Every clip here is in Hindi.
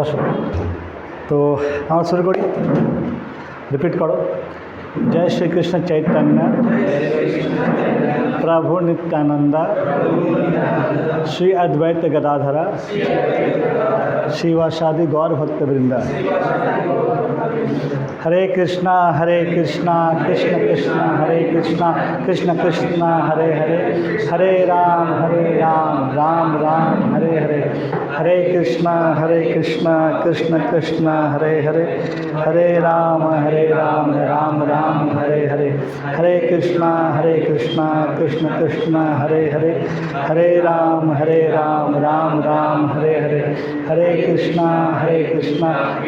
বসো। তো আমার শুরু করি, রিপিট করো। जय श्री कृष्ण चैतन्य प्रभु नित्यानंद श्री अद्वैत गदाधरा शिवासादि गौर भक्त वृंदा। हरे कृष्णा कृष्ण कृष्ण हरे कृष्णा कृष्ण कृष्ण हरे हरे, हरे राम राम राम हरे हरे, हरे कृष्णा कृष्ण कृष्ण हरे हरे, हरे राम राम राम हरे हरे, हरे कृष्णा कृष्ण कृष्ण हरे हरे, हरे राम राम राम हरे हरे, हरे कृष्णा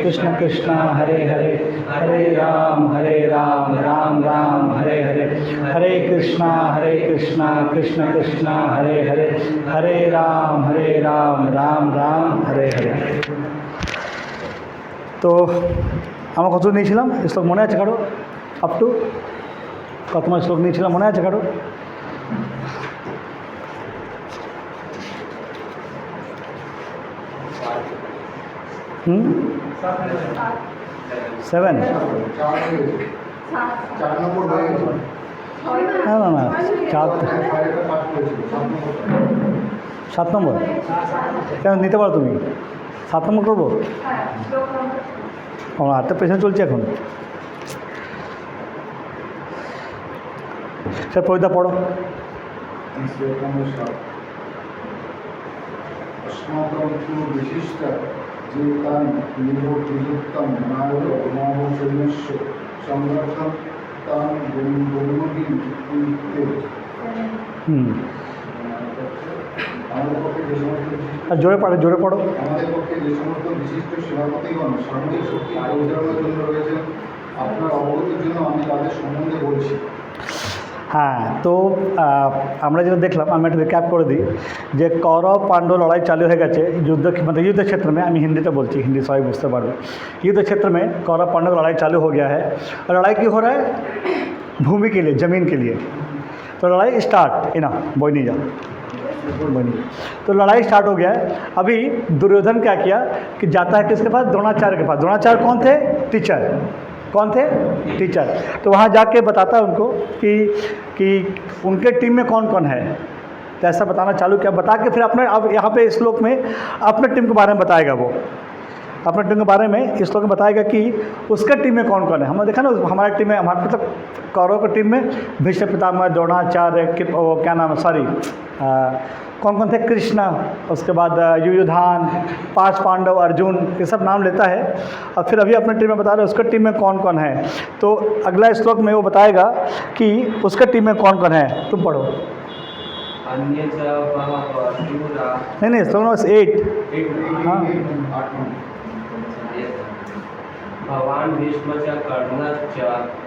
कृष्ण कृष्ण हरे हरे, हरे राम राम राम हरे हरे, हरे कृष्णा कृष्ण कृष्ण हरे हरे, हरे राम राम राम हरे हरे। तो আমরা কত নিয়েছিলাম শ্লোক মনে আছে কারো? আপ টু কত মাস শ্লোক নিয়েছিলাম মনে আছে কারো? সেভেন? না না না, 7 নম্বর কেন নিতে পারো তুমি? 7 নম্বর করবো? আমার হাতের পেছনে চলছে এখন। সে পয়দা পড়ো। বিশিষ্ট জীবতান নির্ভরতম নায়ক সংরক্ষণ তান গুণমী আর জোরে পড়ো, জোরে পড়ো। আমাদের পক্ষে যে সমস্ত বিশিষ্ট সেনাপতিগণ সামরিক শক্তি পরিচালনার জন্য রয়েছেন, আপনার অবগতির জন্য আমি তাদের সম্বন্ধে বলছি। হ্যাঁ, তো আমরা যেটা দেখলাম, আমি একটা রিক্যাপ করে দিই যে कौरव पांडव लड़ाई चालू हो गए युद्ध मतलब युद्ध क्षेत्र में। আমি হিন্দিতে বলছি, হিন্দি সবাই বুঝতে পারবে। युद्ध क्षेत्र में कौरव पांडव लड़ाई चालू हो गया है। और लड़ाई क्यों हो रहा है? भूमि के लिए, ज़मीन के लिए। तो लड़ाई स्टार्ट इना बोई नहीं जा बनी। तो लड़ाई स्टार्ट हो गया है। अभी दुर्योधन क्या किया कि जाता है किसके पास? द्रोणाचार्य के पास। द्रोणाचार्य कौन थे? टीचर। कौन थे? टीचर। तो वहाँ जाके बताता है उनको कि उनके टीम में कौन कौन है। तो ऐसा बताना चालू किया, बता के फिर अपने अब यहाँ पे इस श्लोक में अपने टीम के बारे में बताएगा। वो अपने टीम के बारे में इस श्लोक में बताएगा कि उसके टीम में कौन कौन है। हमने देखा ना हमारे टीम में, हमारे मतलब कौरव की टीम में भीष्म पितामह, द्रोणाचार्य, वो क्या नाम है, सॉरी कौन कौन थे? कृष्ण, उसके बाद युयुधान, 5 पांडव, अर्जुन, ये सब नाम लेता है। और फिर अभी अपने टीम में बता रहे उसके टीम में कौन कौन है। तो अगला श्लोक में वो बताएगा कि उसके टीम में कौन कौन है। तुम पढ़ो। नहीं श्लोक नंबर 8। हाँ, भवान भीष्म च कर्ण च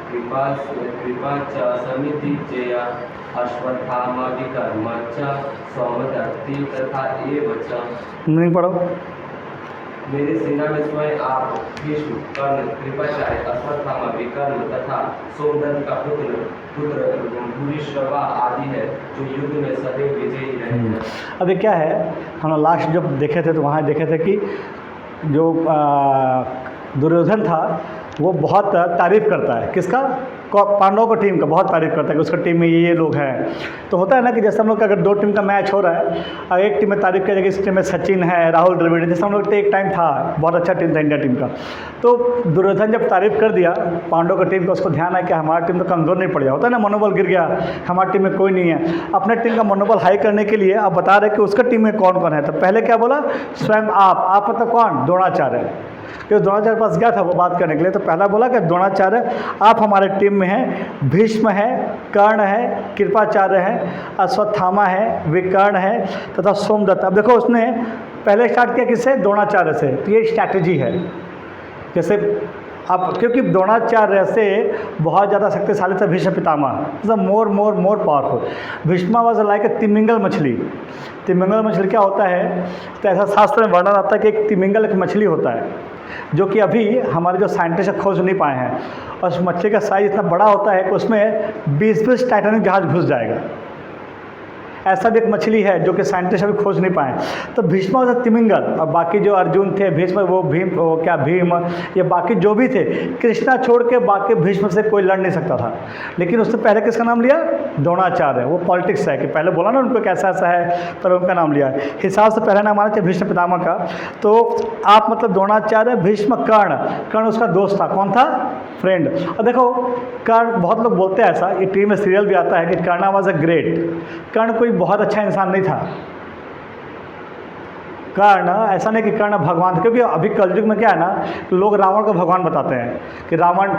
कृपा च समिति जय अश्वत्थामा विकर्म च सौमदत्ति तथा एव च। नहीं पढ़ो। मेरी सेना में स्वयं आप भीष्म, कर्ण, कृपाचार्य, अश्वत्थामा, विकर्म तथा सोमदत्त का पुत्र भूरिश्रवा आदि है, जो युद्ध में सदैव विजयी रहे हैं। अभी क्या है, हम लास्ट जब देखे थे तो वहाँ देखे थे कि जो दुर्योधन था वो बहुत तारीफ़ करता है। किसका? पांडवों की टीम का बहुत तारीफ़ करता है कि उसका टीम में ये लोग हैं। तो होता है ना कि जैसे हम लोग का अगर 2 टीम का मैच हो रहा है और एक टीम में तारीफ़ किया जाएगी, इस टीम में सचिन है, राहुल द्रविड़, जैसे हम लोग एक टाइम था बहुत अच्छा टीम था इंडिया टीम का। तो दुर्योधन जब तारीफ़ कर दिया पांडवों की टीम का, उसको ध्यान है कि हमारी टीम तो कमज़ोर नहीं पड़ गया। होता है ना, मनोबल गिर गया, हमारी टीम में कोई नहीं है। अपने टीम का मनोबल हाई करने के लिए आप बता रहे कि उसका टीम में कौन कौन है। तो पहले क्या बोला? स्वयं आप मतलब कौन? द्रोणाचार्य। जो द्रोणाचार्य पास गया था वो बात करने के लिए, तो पहला बोला कि द्रोणाचार्य आप हमारे टीम में हैं, भीष्म है, कर्ण है, कृपाचार्य है, अश्वत्थामा है, विकर्ण है तथा सोमदत्त। अब देखो उसने पहले स्टार्ट किया किससे? द्रोणाचार्य से। तो ये स्ट्रैटेजी है। जैसे अब क्योंकि द्रोणाचार्य से बहुत ज़्यादा शक्तिशाली था भीष्म पितामह, मतलब more powerful. Bhishma was like a तिमिंगल मछली। तिमिंगल मछली क्या होता है? तो ऐसा शास्त्र में वर्णन आता है कि एक तिमिंगल एक मछली होता है जो कि अभी हमारे जो साइंटिस्ट खोज नहीं पाए हैं। और उस मछली का साइज़ इतना बड़ा होता है कि उसमें 20-20 टाइटैनिक जहाज़ घुस जाएगा। ऐसा भी एक मछली है जो कि साइंटिस्ट अभी खोज नहीं पाए। तो भीष्म वॉज अ तिमिंगल, और बाकी जो अर्जुन थे, भीष्म वो भीम ये बाकी जो भी थे, कृष्णा छोड़ के बाकी भीष्म से कोई लड़ नहीं सकता था। लेकिन उससे पहले किसका नाम लिया? द्रोणाचार्य। वो पॉलिटिक्स है कि पहले बोला ना उनको कैसा ऐसा है, पर उनका नाम लिया। हिसाब से पहला नाम आना चाहिए भीष्म पितामह का। तो आप मतलब द्रोणाचार्य, भीष्म, कर्ण उसका दोस्त था। कौन था? फ्रेंड। और देखो कर्ण, बहुत लोग बोलते हैं ऐसा, ये टीवी में सीरियल भी आता है कि कर्ण वाज अ ग्रेट। कर्ण कोई बहुत अच्छा इंसान नहीं था। कर्ण ऐसा नहीं कि कर्ण भगवान, क्योंकि अभी कलयुग में क्या है ना, लोग रावण को भगवान बताते हैं कि रावण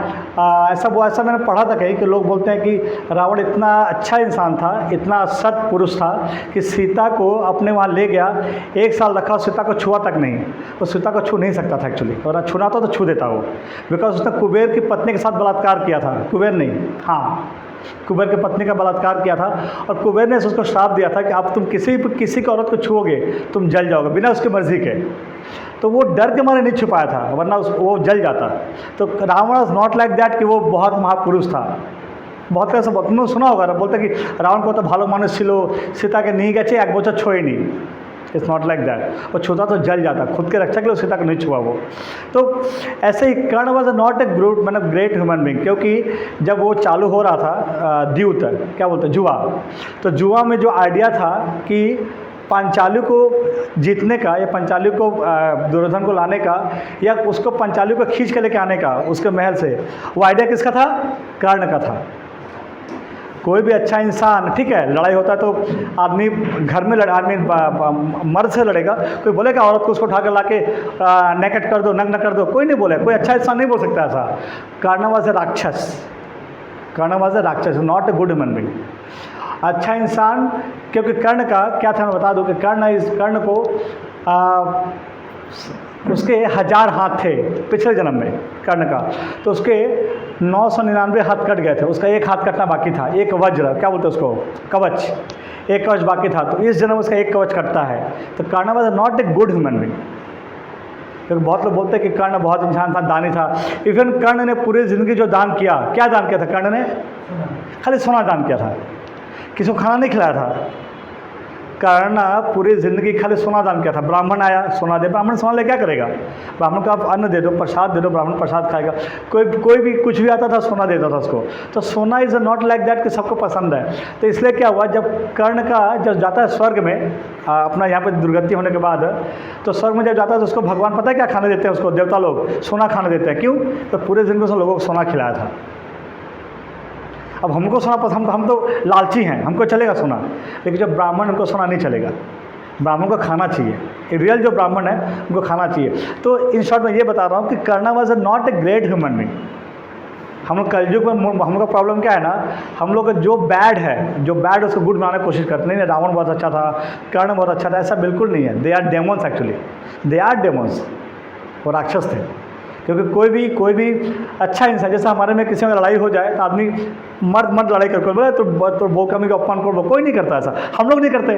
ऐसा मैंने पढ़ा था कहीं कि लोग बोलते हैं कि रावण इतना अच्छा इंसान था, इतना सत पुरुष था कि सीता को अपने वहाँ ले गया, 1 साल रखा, सीता को छुआ तक नहीं। वो सीता को छू नहीं सकता था एक्चुअली, और छूना था तो छू देता वो, बिकॉज उसने कुबेर की पत्नी के साथ बलात्कार किया था। कुबेर नहीं, हाँ, कुबेर की पत्नी का बलात्कार किया था, और कुबेर ने उसको श्राप दिया था कि अब तुम किसी की औरत को छुओगे तुम जल जाओगे, बिना उसकी मर्जी के। तो वो डर के मारे नहीं छुपाया था, वरना वो जल जाता। तो Ravan was not like that कि वो बहुत महापुरुष था। बहुत ऐसा तुमने सुना होगा, बोलते कि रावण को तो भालो मानुष छिलो, सीता के नहीं गए एक बोझा छोए नहीं। It's not like that. वो छूता तो जल जाता, खुद के रक्षा के लिए सीता को नहीं छुआ वो। तो ऐसे ही Karna was not a great human being, क्योंकि जब वो चालू हो रहा था द्यूत, क्या बोलते हैं, जुआ, तो जुआ में जो आइडिया था कि पांचाली को जीतने का, या पांचाली को दुर्योधन को लाने का, या उसको पांचाली को खींच के लेके आने का उसके महल से, वो आइडिया किसका था? कर्ण का था। कोई भी अच्छा इंसान, ठीक है, लड़ाई होता है तो आदमी घर में आदमी मर्द से लड़ेगा, कोई बोलेगा औरत को उसको उठा कर ला के नेकेट कर दो, नग्न कर दो, कोई नहीं बोले, कोई अच्छा इंसान नहीं बोल सकता ऐसा। कर्ण वाज ए राक्षस, कर्ण वाज ए राक्षस, not a good human being. अच्छा इंसान, क्योंकि कर्ण का क्या था मैं बता दूं कि कर्ण को उसके 1000 हाथ थे पिछले जन्म में कर्ण का, तो उसके 999 हाथ कट गए थे, उसका एक हाथ कटना बाकी था, एक वज्र, क्या बोलते हैं उसको, कवच, एक कवच बाकी था। तो इस जन्म उसका एक कवच कटता है। तो Karna was not a good human being. क्योंकि बहुत लोग बोलते हैं कि कर्ण बहुत इंसान था, दानी था। इवन कर्ण ने पूरी ज़िंदगी जो दान किया, क्या दान किया था कर्ण ने? खाली सोना दान किया था, किसी को खाना नहीं खिलाया था। कर्ण पूरी ज़िंदगी खाली सोना दान किया था। ब्राह्मण आया, सोना दे, ब्राह्मण सोना ले क्या करेगा? ब्राह्मण को आप अन्न दे दो, प्रसाद दे दो, ब्राह्मण प्रसाद खाएगा। कोई भी कुछ भी आता था सोना देता था उसको। तो सोना इज़ नॉट लाइक दैट कि सबको पसंद है। तो इसलिए क्या हुआ, जब कर्ण का जब जाता है स्वर्ग में, अपना यहाँ पर दुर्गति होने के बाद, तो स्वर्ग में जब जाता है तो उसको भगवान पता है क्या खाने देते हैं उसको? देवता लोग सोना खाने देते हैं। क्यों? तो पूरे जिंदगी से लोगों को सोना खिलाया था। अब हमको सोना पसंद, हम तो लालची हैं, हमको चलेगा सोना, लेकिन जब ब्राह्मण, उनको सोना नहीं चलेगा, ब्राह्मण को खाना चाहिए। रियल जो ब्राह्मण है उनको खाना चाहिए। तो इन शॉर्ट में ये बता रहा हूँ कि Karna was not a great human being. हम लोग कलयुग में, हम लोग का प्रॉब्लम क्या है ना, हम लोग जो बैड है, जो बैड उसको गुड बनाने की कोशिश करते नहीं। रावण बहुत अच्छा था, कर्ण बहुत अच्छा था, ऐसा बिल्कुल नहीं है। They are demons, actually they are demons, वो राक्षस थे। क्योंकि कोई भी अच्छा इंसान, जैसे हमारे में किसी में लड़ाई हो जाए तो आदमी मर्द लड़ाई करके बोले तो वो कमी का अपमान को कोई नहीं करता ऐसा, हम लोग नहीं करते।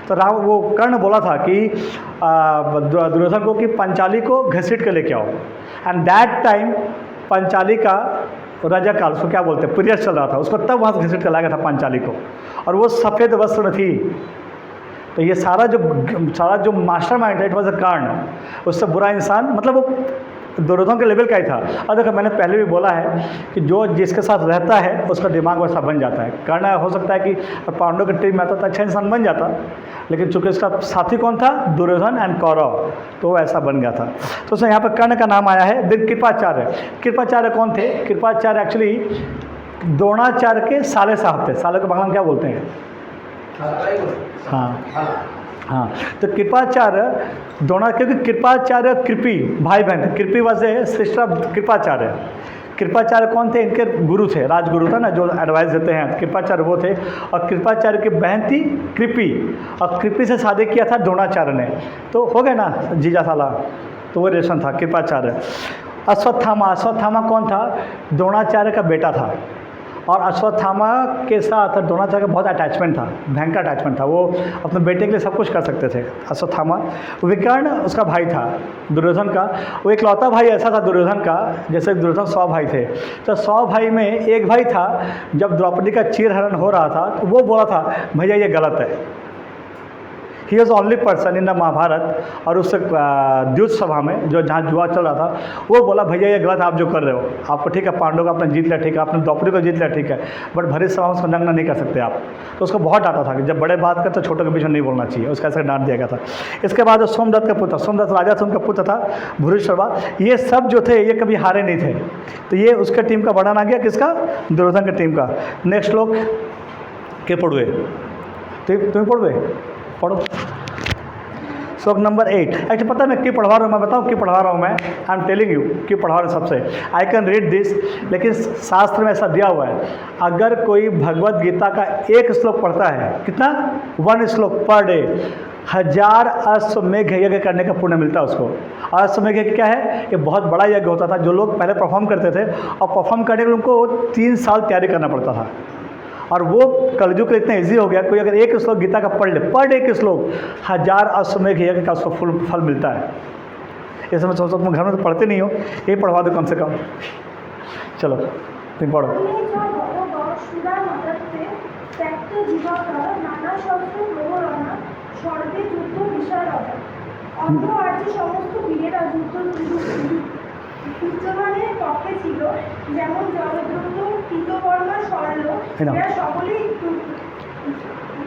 तो वो कर्ण बोला था कि दुर्योधन को कि पंचाली को घसीट के लेके आओ। एंड दैट टाइम पंचाली का राजा काल, उसको क्या बोलते हैं, पीरियड चल रहा था, उसको तब वहाँ से घसीट के लाया था पंचाली को, और वो सफ़ेद वस्त्र में थी। तो ये सारा जो मास्टर माइंड है, इट वॉज अ कर्ण। उससे बुरा इंसान, मतलब वो दुर्योधन के लेवल का ही था। और देखो मैंने पहले भी बोला है कि जो जिसके साथ रहता है उसका दिमाग वैसा बन जाता है। कर्ण हो सकता है कि पांडव की टीम में आता तो अच्छा इंसान बन जाता, लेकिन चूंकि उसका साथी कौन था, दुर्योधन एंड कौरव, तो वो ऐसा बन गया था। तो उसमें यहाँ पर कर्ण का नाम आया है। देन कृपाचार्य, कृपाचार्य कौन थे? कृपाचार्य एक्चुअली द्रोणाचार्य के साले साहब थे। साले को बांग्ला में क्या बोलते हैं? हाँ, तो कृपाचार्य क्योंकि कृपाचार्य कृपी भाई बहन थे। कृपी वजह सिस्टर कृपाचार्य। कृपाचार्य कौन थे? इनके गुरु थे, राजगुरु था ना, जो एडवाइस देते हैं, कृपाचार्य वो थे। और कृपाचार्य की बहन थी कृपी, और कृपी से शादी किया था द्रोणाचार्य ने। तो हो गए ना जीजा साला, तो वो रिलेशन था कृपाचार्य। अश्वत्थामा कौन था? द्रोणाचार्य का बेटा था। और अश्वत्थामा के साथ द्रोणाचार्य का बहुत अटैचमेंट था, भयंकर अटैचमेंट था। वो अपने बेटे के लिए सब कुछ कर सकते थे अश्वत्थामा। विकर्ण उसका भाई था दुर्योधन का, वो इकलौता भाई ऐसा था दुर्योधन का, जैसे दुर्योधन 100 भाई थे, तो 100 भाई में एक भाई था, जब द्रौपदी का चीरहरण हो रहा था तो वो बोला था भैया ये गलत है। He was only person in the Mahabharata, और उस द्युत सभा में जो जहाँ जुआ चल रहा था, वो बोला भैया ये गलत आप जो कर रहे हो, आपको ठीक है पांडव को आपने जीत लिया, ठीक है आपने द्रौपदी को जीत लिया, ठीक है, बट भरी सभा में उसको नग्न नहीं कर सकते आप। तो उसको बहुत डांटा था कि जब बड़े बात करते तो छोटों के बीच में नहीं बोलना चाहिए, उसका ऐसा डांट दिया गया था। इसके बाद सोमदत्त का पुत्र, सोमदत्त राजा था, उनका पुत्र था भूरिश्रवा, ये सब जो थे ये कभी हारे नहीं थे। तो ये उसके टीम का वर्णन आ गया, किसका? दुर्योधन की टीम का। नेक्स्ट लोग के पढ़ुए, तुम्हें पढ़ुए पढ़ो। श्लोक नंबर 8। एक्चुअली पता है मैं क्यों पढ़वा रहा हूँ, मैं बताऊँ क्यों पढ़वा रहा हूँ। मैं आई एम टेलिंग यू क्यों पढ़वा रहा हूँ। सबसे आई कैन रीड दिस, लेकिन शास्त्र में ऐसा दिया हुआ है, अगर कोई भगवत गीता का एक श्लोक पढ़ता है, कितना? 1 श्लोक पर डे, 1000 अश्वमेघ यज्ञ करने का पुण्य मिलता है उसको। और अश्वमेघ यज्ञ क्या है? ये बहुत बड़ा यज्ञ होता था, जो लोग पहले परफॉर्म करते थे, और परफॉर्म करने के लिए उनको 3 साल तैयारी करना पड़ता था। और वो कलयुग के इतना ईजी हो गया, कोई अगर एक श्लोक गीता का पढ़ ले, पर डे एक श्लोक, 1000 अश्वमेघ यज्ञ का उसको फल मिलता है। ये समय सोचो तुम घर में तो पढ़ते नहीं हो, ये पढ़वा दो कम से कम। चलो तुम पढ़ो। উচ্চমানের পক্ষে ছিল, যেমন জলদ্রুত, কৃতকর্মা, সরল, এরা সকলেই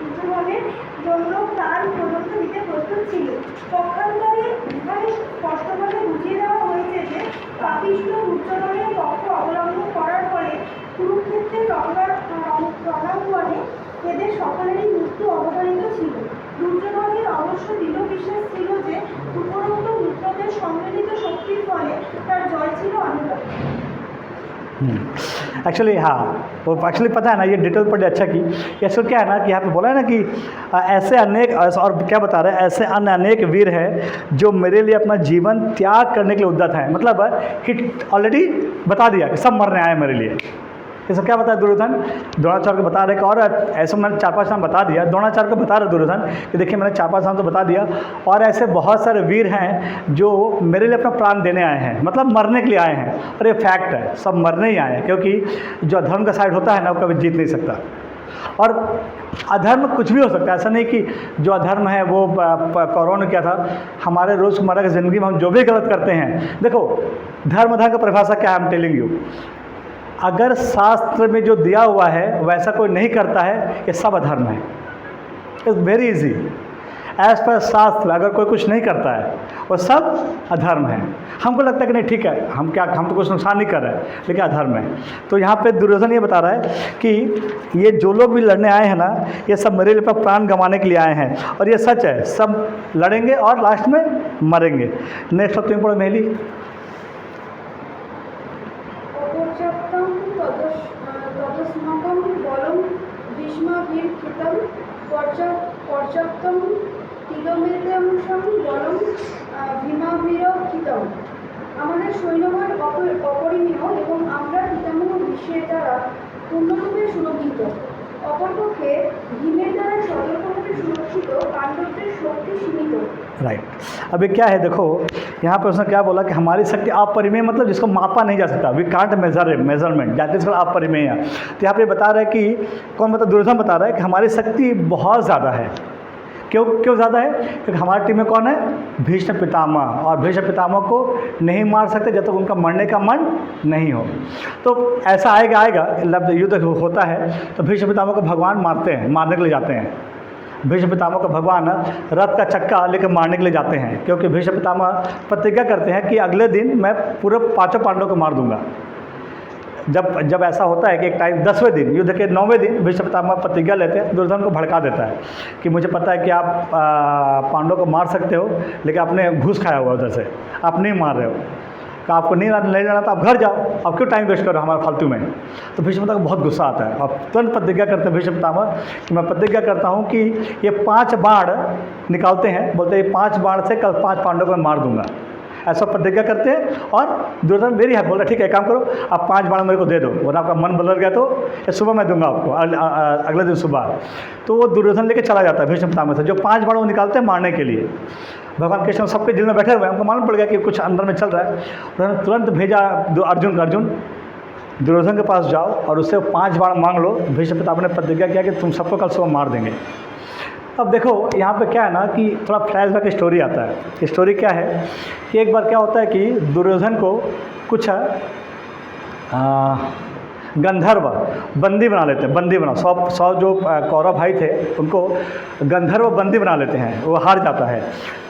উচ্চমানের জন্য প্রাণ পর্যন্ত দিতে প্রস্তুত ছিল। পক্ষান্তরে এখানে স্পষ্টভাবে বুঝিয়ে দেওয়া হয়েছে যে পাপিষ্ঠ উচ্চমানের পক্ষ অবলম্বন করার ফলে কুরুক্ষেত্রের রণাঙ্গনে এদের সকলেরই মৃত্যু অবধারিত ছিল। দুর্যোধনের অবশ্য দৃঢ় বিশ্বাস ছিল যে উপরোক্ত মিত্রদের সম্মিলিত শক্তির ফলে তার জয় ছিল অনিবার্য। एक्चुअली हाँ, वो एक्चुअली पता है ना, ये डिटेल पढ़े अच्छा की। एक्चुअली क्या है ना कि यहाँ पे बोला है ना कि ऐसे अनेक, और क्या बता रहे हैं, ऐसे अन्य अनेक वीर हैं जो मेरे लिए अपना जीवन त्याग करने के लिए उद्यत हैं। मतलब हिट ऑलरेडी बता दिया कि सब मरने आए मेरे लिए। ये सब क्या बताया दुर्योधन? द्रोणाचार्य को बता रहे कि, और ऐसे मैंने 4-5 नाम बता दिया, द्रोणाचार्य को बता रहे दुर्योधन कि देखिए मैंने 4-5 नाम तो बता दिया, और ऐसे बहुत सारे वीर हैं जो मेरे लिए अपना प्राण देने आए हैं, मतलब मरने के लिए आए हैं। और ये फैक्ट है, सब मरने ही आए हैं, क्योंकि जो अधर्म का साइड होता है ना वो कभी जीत नहीं सकता। और अधर्म कुछ भी हो सकता है, ऐसा नहीं कि जो अधर्म है वो कौरवों ने किया था। हमारे रोज़मर्रा की ज़िंदगी में हम जो भी गलत करते हैं, देखो धर्म अधर्म का परिभाषा क्या है, आई एम टेलिंग यू। अगर शास्त्र में जो दिया हुआ है वैसा कोई नहीं करता है, ये सब अधर्म है। It's very easy. As per शास्त्र अगर कोई कुछ नहीं करता है वो सब अधर्म है। हमको लगता है कि नहीं ठीक है, हम तो कुछ नुकसान नहीं कर रहे हैं, लेकिन अधर्म है। तो यहाँ पे दुर्योधन ये बता रहा है कि ये जो लोग भी लड़ने आए हैं ना, ये सब मेरे लिए प्राण गंवाने के लिए आए हैं, और ये सच है, सब लड़ेंगे और लास्ट में मरेंगे। नेक्स्ट तुम पढ़ो मेहली। পর্যাপ্তম তিলোমেতংশং বলম ভীমাভিরক্ষিতম। আমাদের সৈন্যবল অপরিমেয় এবং আমরা পিতামহ ভীষ্মের দ্বারা পূর্ণরূপে সুরক্ষিত। অপরপক্ষে ভীমের দ্বারা সতর্কভাবে সুরক্ষিত পাণ্ডবদের শক্তি সীমিত। राइट। अभी क्या है देखो, यहाँ पे उसने क्या बोला कि हमारी शक्ति अपरिमेय, मतलब जिसको मापा नहीं जा सकता, we can't measurement, that is अपरिमेय। तो यहाँ पे बता रहा है कि कौन, मतलब दुर्योधन बता रहा है कि हमारी शक्ति बहुत ज़्यादा है। क्यों ज़्यादा है? क्योंकि हमारी टीम में कौन है? भीष्म पितामह, और भीष्म पितामह को नहीं मार सकते जब तक उनका मरने का मन नहीं हो। तो ऐसा आएगा युद्ध होता है तो भीष्म पितामह को भगवान मारते हैं, मारने के लिए जाते हैं। भीष्म पितामह को भगवान रथ का चक्का लेकर मारने के लिए जाते हैं, क्योंकि भीष्म पितामह प्रतिज्ञा करते हैं कि अगले दिन मैं पूरे 5 पांडवों को मार दूंगा। जब ऐसा होता है कि एक टाइम 10वें दिन, युद्ध के 9वें दिन भीष्म पितामह प्रतिज्ञा लेते हैं, दुर्योधन को भड़का देता है कि मुझे पता है कि आप पांडवों को मार सकते हो, लेकिन आपने घूस खाया हुआ उधर से, आप नहीं मार रहे हो, कि आपको नहीं लड़ना तो आप घर जाओ, आप क्यों टाइम वेस्ट करो हमारा फालतू में। तो भीष्म पितामह को बहुत गुस्सा आता है, और तुरंत प्रतिज्ञा करते हैं भीष्म पितामह कि मैं प्रतिज्ञा करता हूँ कि ये 5 बाण निकालते हैं, बोलते हैं 5 बाण से कल 5 पांडवों को मैं मार दूंगा। ऐसा प्रतिज्ञा करते हैं। और दुर्योधन वेरी हैप्पी, बोला ठीक है, काम करो, आप 5 बाण मेरे को दे दो, वरना आपका मन बदल गया तो ये सुबह मैं दूंगा आपको, अगले दिन सुबह। तो वो दुर्योधन लेके चला जाता है भीष्म पितामह से, जो 5 बाण वो निकालते हैं मारने के लिए। भगवान कृष्ण सबके दिल में बैठे हुए हैं, उनको मालूम पड़ गया कि कुछ अंदर में चल रहा है। उन्होंने तुरंत भेजा अर्जुन दुर्योधन के पास जाओ और उससे 5 बाण मांग लो। भीष्म पितामह ने प्रतिज्ञा किया कि तुम सबको कल सुबह मार देंगे। अब देखो यहाँ पे क्या है ना कि थोड़ा फ्लैशबैक स्टोरी आता है। स्टोरी क्या है कि एक बार क्या होता है कि दुर्योधन को कुछ गंधर्व बंदी बना लेते हैं, बंदी बना 100 जो कौरव भाई थे उनको गंधर्व बंदी बना लेते हैं, वो हार जाता है।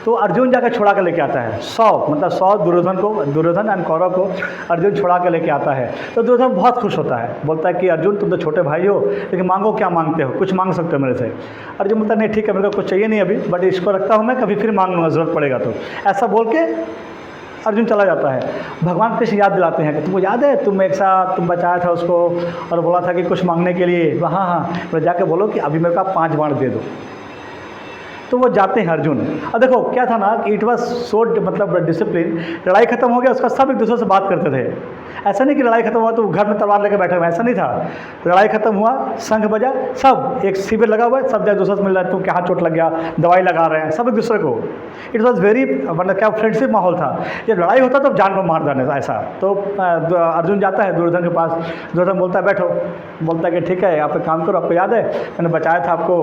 तो अर्जुन जाकर छुड़ा कर लेके आता है 100 दुर्योधन एंड कौरव को अर्जुन छुड़ा के लेके आता है। तो दुर्योधन बहुत खुश होता है, बोलता है कि अर्जुन तुम तो छोटे भाई हो, लेकिन मांगो, क्या मांगते हो, कुछ मांग सकते हो मेरे से। अर्जुन बोलता है नहीं ठीक है, मेरे को कुछ चाहिए नहीं अभी, बट इसको रखता हूँ मैं, कभी फिर मांग लूँगा ज़रूरत पड़ेगा तो। ऐसा बोल के अर्जुन चला जाता है। भगवान कृष्ण याद दिलाते हैं कि तुमको याद है तुम एक साथ तुम बचाया था उसको और बोला था कि कुछ मांगने के लिए, हाँ, तो जाके बोलो कि अभी मेरे को 5 बाण दे दो। तो वो जाते हैं अर्जुन। और देखो क्या था ना कि इट वॉज सो मतलब डिसिप्लिन, लड़ाई खत्म हो गया उसका सब एक दूसरे से बात करते थे। ऐसा नहीं कि लड़ाई खत्म हुआ तो घर में तलवार लेकर बैठे हुए, ऐसा नहीं था। लड़ाई खत्म हुआ, शंख बजा, सब एक शिविर लगा हुआ है, सब एक दूसरे से मिल रहे हैं, तुम क्या हाथ चोट लग गया, दवाई लगा रहे हैं सब एक दूसरे को। इट वॉज वेरी मतलब क्या फ्रेंडशिप माहौल था। जब लड़ाई होता तो जान को मार देने ऐसा। तो अर्जुन जाता है दुर्योधन के पास, दुर्योधन बोलता है बैठो, बोलता है कि ठीक है आप एक काम करो, आपको याद है मैंने बचाया था आपको,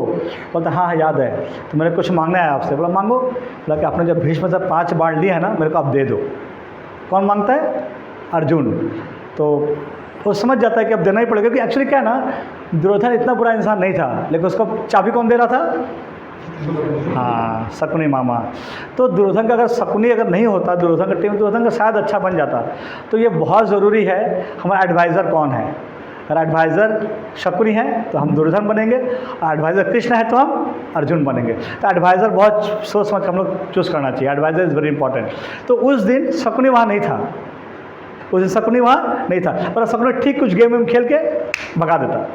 बोलता हाँ याद है, तो मेरे कुछ मांगना है आपसे। बोला मांगो। बोला कि आपने जब भीष्म से 5 बाण लिए है ना, मेरे को आप दे दो। कौन मांगता है? अर्जुन। तो वो समझ जाता है कि अब देना ही पड़ेगा, क्योंकि एक्चुअली क्या है ना, दुर्योधन इतना बुरा इंसान नहीं था, लेकिन उसको चाबी कौन दे रहा था? हाँ, शकुनी मामा। तो दुर्योधन का अगर नहीं होता, दुर्योधन का टीम दुर्योधन का शायद अच्छा बन जाता। तो ये बहुत ज़रूरी है, हमारा एडवाइज़र कौन है। अगर एडवाइज़र शकुनी है तो हम दुर्योधन बनेंगे, और एडवाइज़र कृष्ण है तो हम अर्जुन बनेंगे। तो एडवाइज़र बहुत सोच समझ हम लोग चूज़ करना चाहिए, एडवाइज़र इज़ वेरी इंपॉर्टेंट। तो उस दिन शकुनी वहाँ नहीं था, उस दिन शकुनी वहाँ नहीं था, पर शकुनी ठीक कुछ गेम वेम खेल के भगा देता।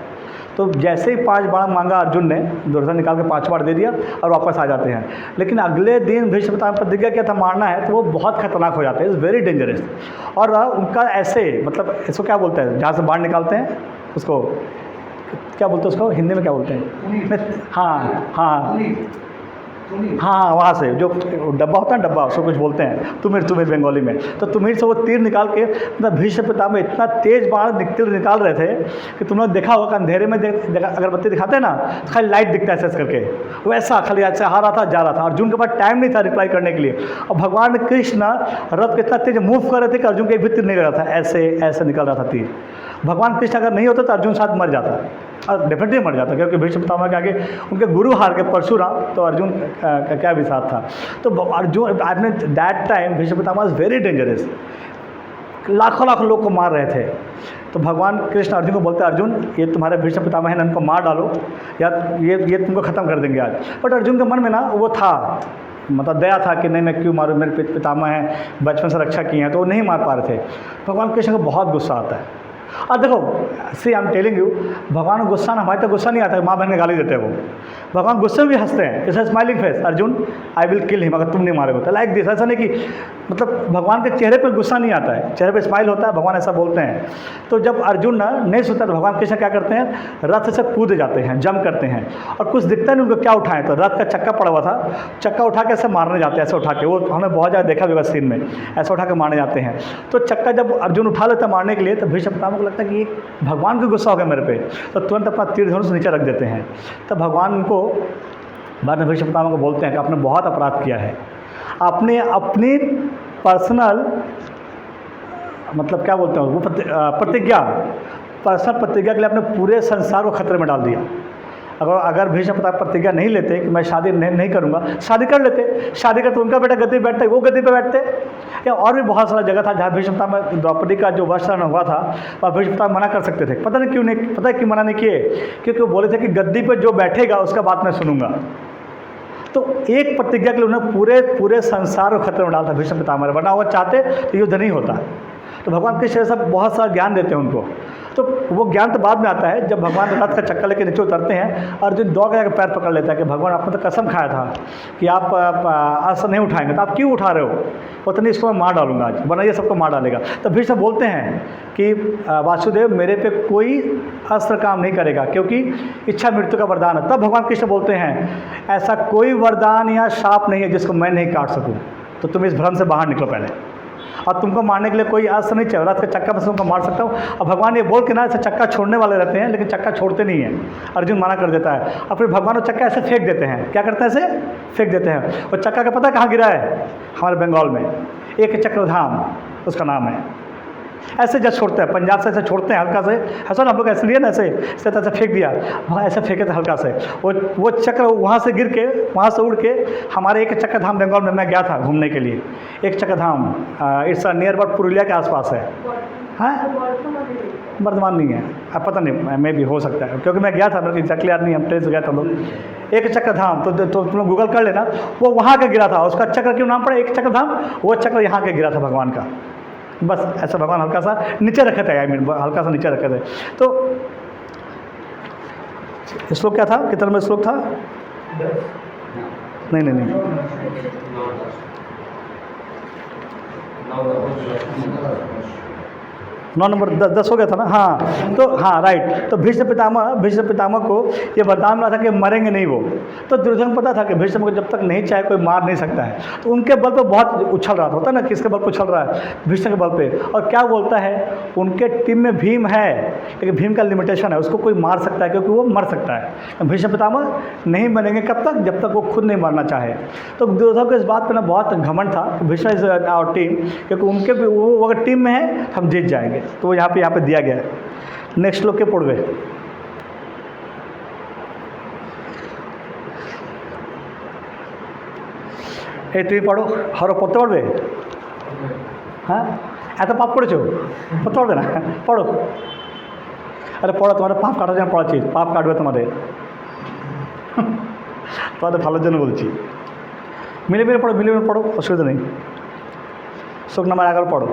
तो जैसे ही 5 बाण मांगा अर्जुन ने, दुर्योधन निकाल के 5 बाण दे दिया और वापस आ जाते हैं। लेकिन अगले दिन भीष्म पितामह ने प्रतिज्ञा किया था मारना है, तो वो बहुत खतरनाक हो जाते हैं, इज़ वेरी डेंजरस। और उनका ऐसे मतलब इसको क्या बोलते हैं, जहाँ से बाण निकालते हैं उसको क्या बोलते हैं, उसको हिंदी में क्या बोलते हैं? हाँ, वहाँ से जो डब्बा होता है, डब्बा उसको कुछ बोलते हैं, तुमिर बंगाली में। तो तुमिर से वो तीर निकाल के मतलब भीष्म पितामह इतना तेज बाण निकाल रहे थे कि तुम लोग देखा होगा अंधेरे में अगरबत्ती दिखाते हैं ना, तो खाली लाइट दिखता है ऐसे करके, वैसा खाली ऐसे आ रहा था जा रहा था। अर्जुन के पास टाइम नहीं था रिप्लाई करने के लिए, और भगवान कृष्ण रथ के इतना तेज मूव कर रहे थे कि अर्जुन के एक भी तीर नहीं लग रहा था, ऐसे निकल रहा था तीर। भगवान कृष्ण अगर नहीं होता तो अर्जुन साथ मर जाता, और डेफिनेटली मर जाता, क्योंकि भीष्म पितामह के आगे उनके गुरु हार के परशुराम, तो अर्जुन का क्या भी साथ था। तो Arjun at that time Bhishma Pitamah is very dangerous, लाखों लोग को मार रहे थे। तो भगवान कृष्ण अर्जुन को बोलते हैं अर्जुन ये तुम्हारे भीष्म पितामह हैं, इनको मार डालो या ये तुमको ख़त्म कर देंगे आज। बट अर्जुन के मन में ना वो था, मतलब दया था कि नहीं मैं क्यों मारूँ, मेरे पितामह हैं, बचपन से रक्षा की हैं, तो वो नहीं मार पा रहे थे। भगवान कृष्ण को बहुत गुस्सा आता है। और देखो सी आई एम टेलिंग यू, भगवान को गुस्सा ना, हमारे तो गुस्सा नहीं आता है, माँ बहन ने गाली देते हैं वो, भगवान गुस्से में भी हंसते हैं, it's smiling face, Arjun I will kill him अगर तुम नहीं मारे होता, लाइक दिस। ऐसा नहीं कि मतलब भगवान के चेहरे पर गुस्सा नहीं आता है, चेहरे पे स्माइल होता है, भगवान ऐसा बोलते हैं। तो जब अर्जुन ना नहीं सोचता तो भगवान कृष्ण क्या करते हैं, रथ से कूद जाते हैं, जंप करते हैं, और कुछ दिखता नहीं उनको क्या उठाएं, तो रथ का चक्का पड़ा हुआ था, चक्का उठा के ऐसे मारने जाते हैं, ऐसे उठा के, वो हमने बहुत ज़्यादा देखा होगा सीन में, ऐसा उठा के मारने जाते हैं। तो चक्का जब अर्जुन उठा लेता है मारने के लिए, तो भीष्म पितामह को लगता है कि भगवान को गुस्सा हो गया मेरे पे, तो तुरंत अपना तीर धनुष नीचे रख देते हैं। तो भगवान को बाद में भीष्म पितामह को बोलते हैं कि आपने बहुत अपराध किया है, आपने अपनी पर्सनल मतलब क्या बोलते हैं वो प्रतिज्ञा, पर्सनल प्रतिज्ञा के लिए आपने पूरे संसार को खतरे में डाल दिया। अगर भीष्म पितामह प्रतिज्ञा नहीं लेते कि मैं शादी नहीं करूँगा, शादी कर लेते, शादी करते उनका बेटा गद्दी पे बैठते, वो गद्दी पे बैठते, या और भी बहुत सारा जगह था जहाँ भीष्म पितामह द्रौपदी का जो वस्त्रहरण हुआ था वह भीष्म पितामह मना कर सकते थे। पता नहीं क्यों नहीं, पता है क्यों मना नहीं किए, क्योंकि वो बोले थे कि गद्दी पर जो बैठेगा उसका बात मैं सुनूंगा। तो एक प्रतिज्ञा के लिए उन्हें पूरे संसार को खतरे में डाला था भीष्म पितामह, वरना वो चाहते तो युद्ध नहीं होता। तो भगवान कृष्ण ऐसा बहुत सारा ज्ञान देते हैं उनको। तो वो ज्ञान तो बाद में आता है जब भगवान रथ का चक्कर लेके नीचे उतरते हैं, अर्जुन दौड़ जाकर पैर पकड़ लेता है कि भगवान आपने तो कसम खाया था कि आप अस्त्र नहीं उठाएंगे, तो आप क्यों उठा रहे हो? उतनी इसको मैं मार डालूंगा आज, वरना ये सबको मार डालेगा। तो भीष्म बोलते हैं कि वासुदेव मेरे पे कोई अस्त्र काम नहीं करेगा क्योंकि इच्छा मृत्यु का वरदान है। तब भगवान कृष्ण बोलते हैं ऐसा कोई वरदान या शाप नहीं है जिसको मैं नहीं काट सकूँ, तो तुम इस भ्रम से बाहर निकलो पहले, और तुमको मारने के लिए कोई अस्त्र नहीं चाहिए, रथ का चक्का में तुमको मार सकता हूँ। और भगवान ये बोल के ना ऐसे चक्का छोड़ने वाले रहते हैं, लेकिन चक्का छोड़ते नहीं हैं। अर्जुन मना कर देता है और फिर भगवान वो चक्का ऐसे फेंक देते हैं। क्या करते हैं? ऐसे फेंक देते हैं। वो चक्का का पता कहाँ गिरा है? हमारे बंगाल में एक चक्रधाम उसका नाम है। ऐसे जब छोड़ते हैं पंजाब से, ऐसे छोड़ते हैं हल्का से, ऐसा ना हम लोग ऐसे लिए ना, ऐसे फेंक दिया, वहाँ ऐसे फेंके थे हल्का से, वो चक्र वहाँ से गिर के, वहाँ से उड़ के हमारे एक चक्कर धाम बंगाल में मैं गया था घूमने के लिए। एक चक्कर धाम इट्स नियर अबाउट पुरुलिया के आसपास है। हाँ, वर्धमान नहीं है, अब पता नहीं, मे भी हो सकता है क्योंकि मैं गया था, मेरे एग्जैक्टली याद नहीं, हम ट्रेन से गया था लोग। एक चक्र धाम तो तुम लोग गूगल कर लेना, वो वहाँ का गिरा था। उसका चक्र क्यों नाम पड़ा एक चक्र धाम? वो चक्र यहाँ के गिरा था भगवान का। बस ऐसा भगवान हल्का सा नीचे रखे थे, आई मीन हल्का सा नीचे रखे थे। तो श्लोक क्या था? कितना में श्लोक था? नहीं 9 नंबर 10 हो गया था ना। हाँ, तो हाँ राइट। तो भीष्म पितामह को ये वरदान मिला था कि मरेंगे नहीं वो। तो दुर्योधन को पता था कि भीष्म को जब तक नहीं चाहे कोई मार नहीं सकता है। तो उनके बल पर बहुत उछल रहा था, होता ना किसके बल पर उछल रहा है? भीष्म के बल पे। और क्या बोलता है? उनके टीम में भीम है, लेकिन भीम का लिमिटेशन है, उसको कोई मार सकता है क्योंकि वो मर सकता है। भीष्म पितामह नहीं मरेंगे कब तक? जब तक वो खुद नहीं मरना चाहे। तो दुर्योधन को इस बात पर ना बहुत घमंड था कि भीष्म इज आवर टीम, क्योंकि उनके वो अगर टीम में है हम जीत जाएंगे। तो यहाँ पे दिया गया है। नेक्स्ट लोग के पढ़वे तुम पढ़ो हर पढ़ते पढ़वे। हाँ एत पाप करेছো पढ़ते पढ़বে না पढ़ो। अरे पढ़ो, तुम्हारे पाप काटाর জন্য পড়াচ্ছি, পাপ কাটবে তোমাদের ভালোর জন্য বলছি। মিলে মিলে পড়ো, অসুবিধা নেই। শ্লোক নাম্বার 11 পড়ো।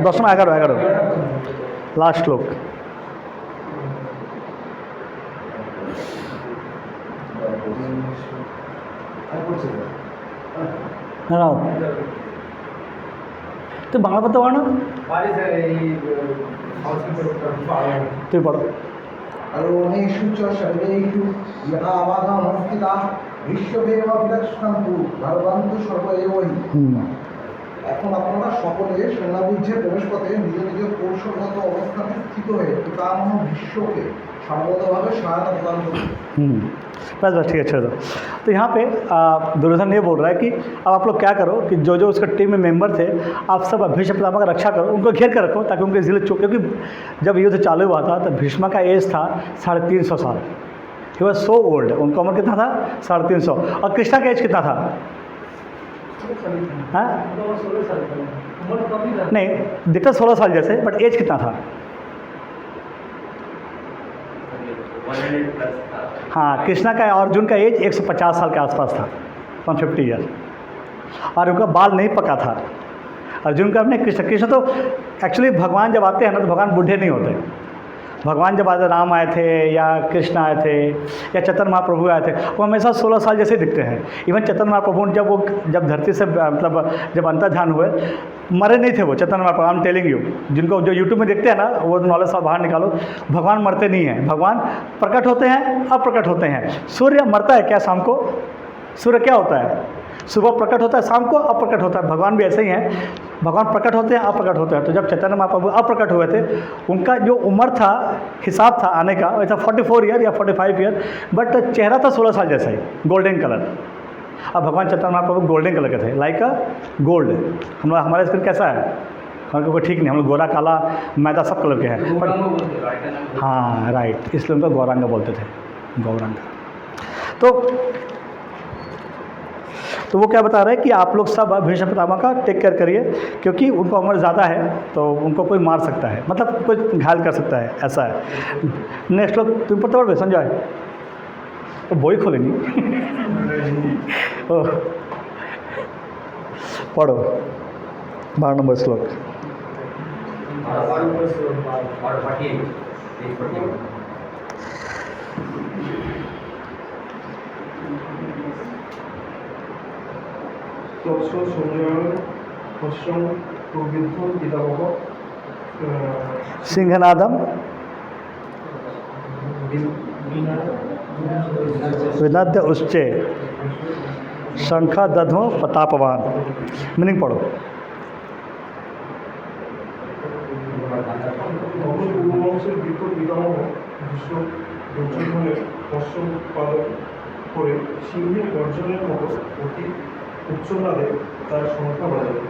10 না 11 लास्ट श्लोक। না তুই বাংলা পড়তে পারো না? তুই পড়ো। अरुणेषु च सर्वेषु यथा आवाधामस्थिता विश्वमेव विलक्षणन्तु भगवन्तु सर्व एव हि। এখন আপনারা সকলে সেনাবুদ্ধের প্রবেশপথে নিজ নিজ কৌশলগত অবস্থানে স্থিত হয়ে পিতামহ ভীষ্মকে সর্বতভাবে সহায়তা প্রদান করুন। बस ठीक है, छोड़ दो। तो यहाँ पे दुर्योधन ये बोल रहा है कि अब आप लोग क्या करो कि जो जो उसका टीम में मेंबर थे, आप सब भीष्म पितामह का रक्षा करो, उनको घेर कर रखो ताकि उनके जिले चुप, क्योंकि जब युद्ध चालू हुआ था तब भीष्म का एज था 350 साल। He was so old. उनका उम्र कितना था? 350। और कृष्णा का एज कितना था? हाँ नहीं, दिखता 16 साल जैसे, बट एज कितना था? 100 प्लस था। हाँ, कृष्णा का अर्जुन का एज 150 साल के आसपास था, 150 ईयर। और उनका बाल नहीं पका था अर्जुन का। नहीं, कृष्ण तो एक्चुअली भगवान जब आते हैं ना तो भगवान बूढ़े नहीं होते। भगवान जब आते, राम आए थे या कृष्ण आए थे या चैतन्य महाप्रभु आए थे, वो हमेशा 16 साल जैसे दिखते हैं। इवन चैतन्य महाप्रभु जब धरती से मतलब जब अंतर्धान हुए, मरे नहीं थे वो Chaitanya Mahaprabhu. I am telling you, जिनको जो यूट्यूब में देखते हैं ना वो नॉलेज सब बाहर निकालो। भगवान मरते नहीं हैं, भगवान प्रकट होते हैं, अप्रकट होते हैं। सूर्य मरता है क्या शाम को? सूर्य क्या होता है? सुबह प्रकट होता है, शाम को अप्रकट होता है। भगवान भी ऐसे ही हैं, भगवान प्रकट होते हैं, अप्रकट होते हैं। तो जब चैतन्य महाप्रभु अप्रकट हुए थे, उनका जो उम्र था, हिसाब था आने का, वैसा 44 ईयर या 45 ईयर, बट चेहरा था 16 साल जैसा ही, गोल्डन कलर। अब भगवान चैतन्य महाप्रभु गोल्डन कलर के थे, लाइक अ गोल्ड। हम लोग, हमारा स्किन कैसा है? हमारे को ठीक नहीं, हम लोग गोरा काला मैदा सब कलर के हैं। हाँ राइट, इसलिए उनको गौरांगा बोलते थे, गौरांगा। तो वो क्या बता रहे हैं कि आप लोग सब भीष्म पितामह का टेक केयर करिए, क्योंकि उनका उम्र ज़्यादा है तो उनको कोई मार सकता है, मतलब कोई घायल कर सकता है, ऐसा है। नेक्स्ट लोग तुम पढ़ते पढ़ संजय तो বই খোলেনি। पढ़ो 12 नंबर श्लोक। और 48 তৎস সৌম্যং হস্যং প্রবৃদ্ধ পিতামহ सिंहनादम विनद्य उच्चे शंखा दध्मो प्रतापवान। मीनिंग पढ़ो। তখন পূর্ববংশের বৃদ্ধ পিতামহ ভীষ্ম দুর্যোধনের হস্য উৎপাদন করে সিংহের গর্জনের মতো অতি উচ্চনাদে তার সংখ্যা বাজাবে।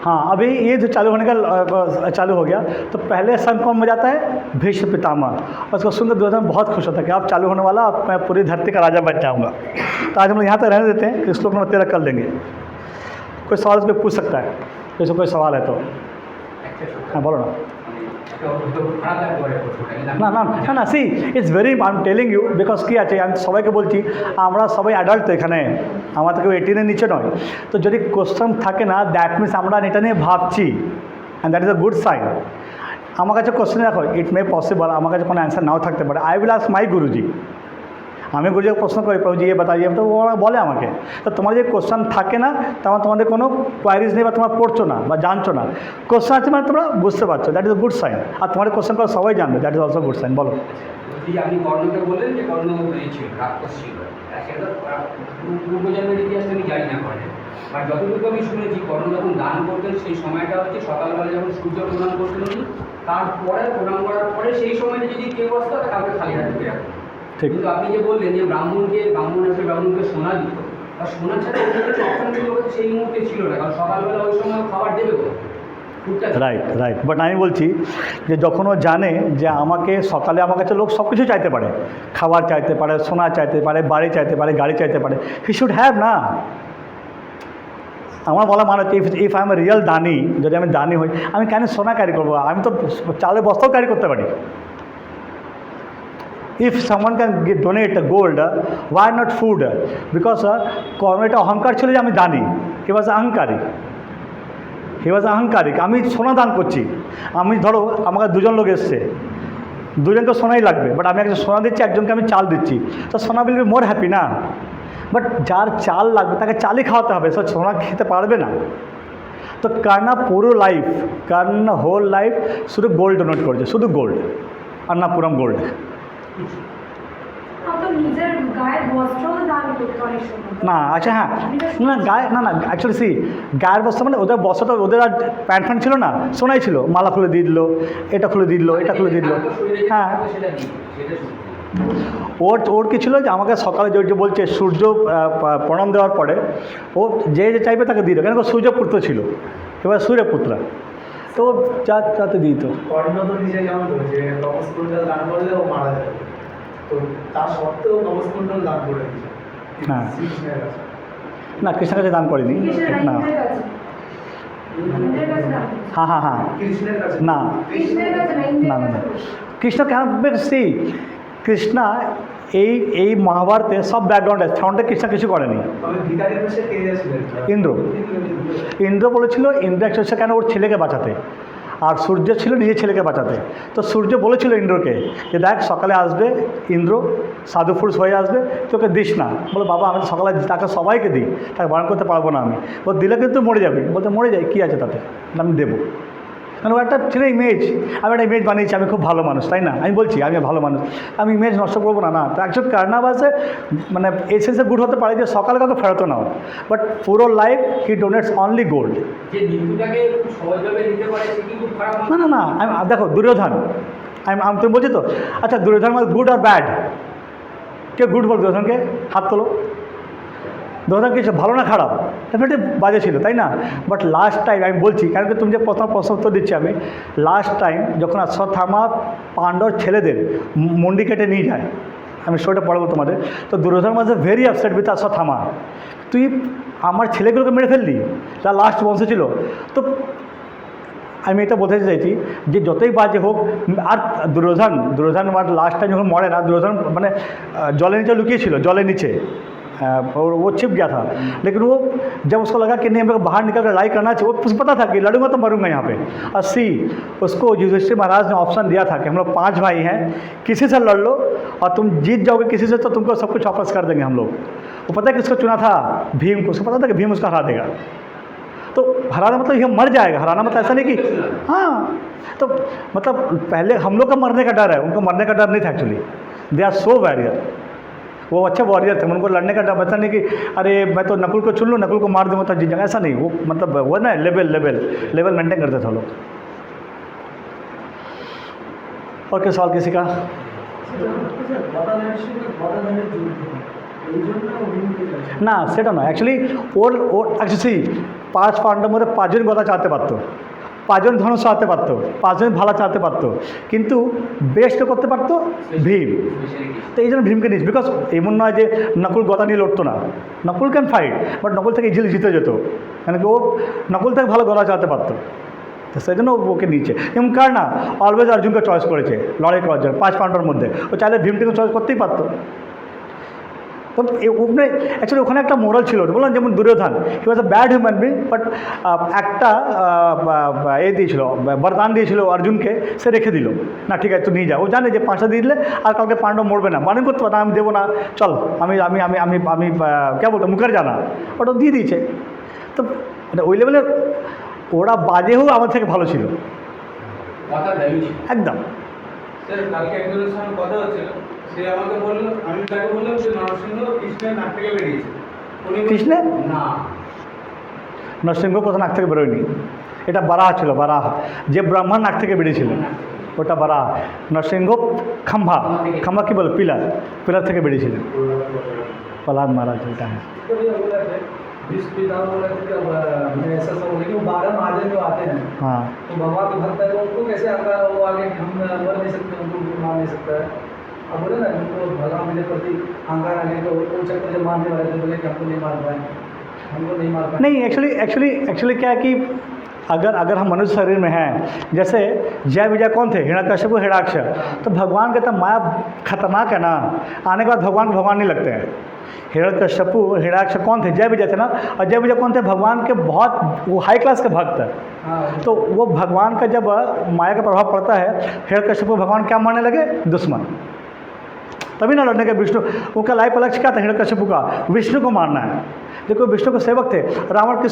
हाँ, अभी ये जो चालू होने का चालू हो गया, तो पहले संघ कौन बजाता है? भीष्म पितामह। और उसको सुनकर दुर्योधन बहुत खुश होता है कि अब चालू होने वाला, अब मैं पूरी धरती का राजा बन जाऊँगा। तो आज हम लोग यहाँ तक रहने देते हैं कि श्लोक नंबर 13 कर लेंगे। कोई सवाल उस पर पूछ सकता है, जैसे कोई सवाल है तो। हाँ बोलो ना। না না না না see it's very I am telling you because কী আছে আমি সবাইকে বলছি আমরা সবাই অ্যাডাল্ট তো এখানে, আমার থেকে 18-এর নিচে নয়। তো যদি কোশ্চেন থাকে না দ্যাট মিনস আমরা এটা নিয়ে ভাবছি, and that is a good sign. আমার কাছে কোশ্চেন রাখো, ইট মে পসিবল আমার কাছে কোনো অ্যান্সার নাও থাকতে পারে। আই উইল আস্ক মাই গুরুজি, আমি গুরুজিকে প্রশ্ন করি প্রভুজি এ বাতাইয়ে, তো ওরা বলে আমাকে। তো তোমার যদি কোশ্চেন থাকে না তখন তোমাদের কোনো কোয়ারিজ নেই বা তোমরা পড়ছো না বা জানছো না। কোশ্চেন আছে মানে তোমরা বুঝতে পারছো, that is a good sign. আর তোমাদের কোশ্চেন করে সবাই জানবে, that is also good sign. বলো। যদি আপনি কর্ণকে বললেন যে কর্ণ ছিল রাক্ষস ছিল, সেটা পূর্বজন্মের ইতিহাস আমি জানি না কর্ণের, আর যতটুকু আমি শুনেছি কর্ণ যখন দান করতেন সেই সময়টা হচ্ছে সকালবেলা যখন সূর্য প্রণাম করতেন উনি, তারপরে প্রণাম করার পরে সেই সময়টা যদি কেউ আসতো তাহলে কাউকে খালি হাতে ফিরে রাখতো। ঠিক। কিন্তু আপনি যে বললেন যে ব্রাহ্মণকে সোনা দিত, আর সোনা ছাড়া অর্থনৈতিক লোক সেই মুহূর্তে ছিল না, কারণ সকালবেলা ওই সময় খাবার দেবে তো। রাইট রাইট, বাট আমি বলছি যে যখন ও জানে যে আমাকে সকালে আমার কাছে লোক সব কিছু চাইতে পারে, খাবার চাইতে পারে, সোনা চাইতে পারে, বাড়ি চাইতে পারে, গাড়ি চাইতে পারে, হি শুড হ্যাভ না। আমার বলা মানে হচ্ছে if I am a real দানি, যদি আমি দানি হই আমি কেন সোনা ক্যারি করবো? আমি তো চালের বস্তাও ক্যারি করতে পারি। If someone can donate gold, why not food? Because কর্ম এটা অহংকার ছিল যে আমি জানি, হি ওয়াজ অহংকারিক। আমি সোনা দান করছি, আমি ধরো আমাকে দুজন লোক এসছে, দুজনকে সোনাই লাগবে, বাট আমি একজন সোনা দিচ্ছি, একজনকে আমি চাল দিচ্ছি, তো সোনা উইল বি মোর হ্যাপি না। বাট যার চাল লাগবে তাকে চালই খাওয়াতে হবে, সে সোনা খেতে পারবে না। তো কার্না পুরো লাইফ, কার্না হোল লাইফ শুধু গোল্ড ডোনেট করেছে, শুধু গোল্ড, আন্নাপুরম গোল্ড। নিজের গায়ের বস্ত্রও দান করতে অনেক সময়। না আচ্ছা হ্যাঁ, না গায়ে না না অ্যাকচুয়ালি সি গায়ের বস্ত্র মানে ওদের বস্ত্রটা, ওদের আর প্যান্ট ফ্যান্ট ছিল না, সোনাই ছিল, মালা খুলে দিয়ে দিল, এটা খুলে দিয়ে দিল, এটা খুলে দিয়ে দিল। হ্যাঁ, ওর কী ছিল যে আমাকে সকালে যে বলছে সূর্য প্রণাম দেওয়ার পরে ও যে চাইবে তাকে দিয়ে দেবে, কেন সূর্যপুত্র ছিল, এবার সূর্যপুত্র, তো চাতে দিত। কর্ণ তো নিজে যেমন যে তপস্কুণ্ডল দান করলে ও মারা যাবে, তো তা সত্ত্বেও তপস্কুণ্ডল দান করে দিয়েছে। হ্যাঁ। শ্রীকৃষ্ণের কাছে না কৃষ্ণের কাছে দান করিনি না। হ্যাঁ হ্যাঁ হ্যাঁ, কৃষ্ণের কাছে না না না না, কৃষ্ণ কেন সি কৃষ্ণা এই মহাভারতে সব ব্যাকগ্রাউন্ড আছে, ফ্রন্টে কৃষ্ণ কিছু করেনি। তবে ভিখারির বেশে কে ছিলেন? ইন্দ্র বলেছিল, ইন্দ্র অ্যাকচুয়ালি কেন ওর ছেলেকে বাঁচাতে, আর সূর্য ছিল নিজের ছেলেকে বাঁচাতে। তো সূর্য বলেছিল ইন্দ্রকে যে দেখ সকালে আসবে ইন্দ্র, সাধু পুরুষ হয়ে আসবে, তোকে দিস না। বলে বাবা আমি সকালে তাকে সবাইকে দিই, তাকে বারণ করতে পারবো না আমি। বল দিলে কিন্তু মরে যাবে, বলতে মরে যাই কী আছে তাতে, আমি দেবো। কারণ ও একটা ছেলে ইমেজ, আমি একটা ইমেজ বানিয়েছি আমি খুব ভালো মানুষ, তাই না? আমি বলছি আমি ভালো মানুষ, আমি ইমেজ নষ্ট করবো না। না, তো অ্যাকচুয়ালি কার্নাভাসে মানে এসেন্সে গুড হতে পারে যে সকালে কাউকে ফেরতো নাও, বাট পুরো life he donates only gold. যে মৃত্যুটাকে খুব সহজভাবে নিতে পারে সে কি খুব খারাপ? না না না, আমি দেখো দুর্যোধন, আমি তুমি বলছি তো, আচ্ছা দুর্যোধন মানে গুড আর ব্যাড, কে গুড বল দুর্যোধনকে? হাত তোলো। দুর্যোধন কিছু ভালো না খারাপ, ডেফিনেটলি বাজে ছিল, তাই না? বাট লাস্ট টাইম আমি বলছি, কারণ কি তুমি যে প্রশ্ন উত্তর দিচ্ছি আমি, লাস্ট টাইম যখন অশ্বত্থামা পাণ্ডব ছেলেদের মুন্ডি কেটে নিয়ে যায়, আমি শোটা পড়াবো তোমাদের, তো Duryodhana was very upset with Ashwatthama, তুই আমার ছেলেগুলোকে মেরে ফেললি, তার লাস্ট বংশ ছিল। তো আমি এটা বলতে চাইছি যে যতই বাজে হোক, আর দুর্যোধন লাস্ট টাইম যখন মরে না, দুর্যোধন মানে জলের নিচে লুকিয়েছিল, জলের নিচে और वो छिप गया था। लेकिन वो जब उसको लगा कि नहीं, मेरे को बाहर निकल कर लड़ाई करना चाहिए, वो पता था कि लड़ूंगा तो मरूंगा यहाँ पे। 80 उसको युधिष्ठिर महाराज ने ऑप्शन दिया था कि हम लोग 5 भाई हैं, किसी से लड़ लो और तुम जीत जाओगे किसी से तो तुमको सब कुछ वापस कर देंगे हम लोग। वो पता है किसको चुना था? भीम को। उसको पता था कि भीम उसको हरा देगा। तो हराना मतलब ये मर जाएगा, हराना मतलब ऐसा नहीं कि हाँ। तो मतलब पहले हम लोग का मरने का डर है, उनको मरने का डर नहीं था actually. They are so warrior. वो अच्छे वॉरियर थे, उनको लड़ने का डर ऐसा नहीं कि अरे मैं तो नकुल को चुन लूँ, नकुल को मार दूँगा तो जीत जाएगा, ऐसा नहीं। वो मतलब वो ना लेवल मेंटेन करते थे वो लोग। और क्या सवाल किसी का? না সেটা নয় অ্যাকচুয়ালি ওর অ্যাকচুয়ালি 5 পাণ্ডবের মধ্যে 5 জন গদা চালাতে পারতো, 5 জন ধনুষ চালাতে পারতো, 5 জন ভালা চালাতে পারতো, কিন্তু বেস্ট করতে পারতো ভীম। তো এই জন্য ভীমকে নিয়েছে। বিকজ এমন নয় যে নকুল গদা নিয়ে লড়তো না, Nakul can fight, but Nakul থেকে ইজিলি জিতে যেত, কেন কি ও নকুল থেকে ভালো গদা চালাতে পারতো। তো সেই জন্য ওকে নিয়েছে। এবং কারনা অলওয়েজ অর্জুনকে চয়েস করেছে লড়াই করার জন্য 5 পাণ্ডবের মধ্যে। ও চাইলে ভীমটিকে চয়েস করতেই পারতো। তো ওখানে অ্যাকচুয়ালি ওখানে একটা মোরাল ছিল, বললাম যেমন Duryodhana, he was a bad human being, but একটা দিয়েছিল, বরদান দিয়েছিল অর্জুনকে, সে রেখে দিল, না ঠিক আছে তুই নিয়ে যা। ও জানে যে 5টা দিয়ে দিলে আর কাউকে পাণ্ডব মরবে না, বারণ করতে পারে না আমি দেবো না, চল আমি আমি আমি আমি আমি কে বলতো মুখের জানা, ওটা দিয়ে দিয়েছে। তো ওই লেভেলের ওরা বাজে হোক আমার থেকে ভালো ছিল একদম। স্যার কালকে একজনের সঙ্গে কথা হচ্ছিল, সে আমাকে বললো, আমি তাকে বললাম যে নরসিংহ কৃষ্ণের নাক থেকে বেরিয়েছে। কৃষ্ণের না, নরসিংহ কোথাও নাক থেকে বেরোয়নি, এটা বারাহ ছিল, বারাহ যে ব্রাহ্মণ নাক থেকে বেরিয়েছিলেন ওটা বারাহ। নরসিংহ খাম্ভা, খাম্ভা কি বলে পিলার, পিলার থেকে বেরিয়েছিলেন প্রহ্লাদ महाराज এটা है। ऐसा सब लेकिन 12 महादेव जो आते हैं हाँ तो भगवान के भक्त है तो उनको कैसे आता है, वो आगे हम मर नहीं सकते, उनको मार नहीं सकता है। अब बोले ना उनको भगवान मेरे प्रति अहंकार आने को वो चक्कर जब मारने वाले थे, बोले कि हमको नहीं मार पाए, हमको नहीं मार पाए। नहीं एक्चुअली क्या है कि अगर हम मनुष्य शरीर में हैं, जैसे जय विजय कौन थे, हिरण्यकश्यप हिरण्याक्ष, तो भगवान के तो माया खतरनाक है ना, आने के बाद भगवान को भगवान नहीं लगते हैं। हिरण्यकश्यप हिरण्याक्ष कौन थे? जय विजय थे ना। और जय विजय कौन थे? भगवान के बहुत वो हाई क्लास के भक्त है। तो वो भगवान का जब माया का प्रभाव पड़ता है, हिरण्यकश्यप को भगवान क्या मानने लगे? दुश्मन। तभी ना लड़ने के विष्णु, उनका लाइफ लक्ष्य क्या था हिरण्यकश्यप का? विष्णु को मारना है। देखो विष्णु के सेवक थे, रावण किस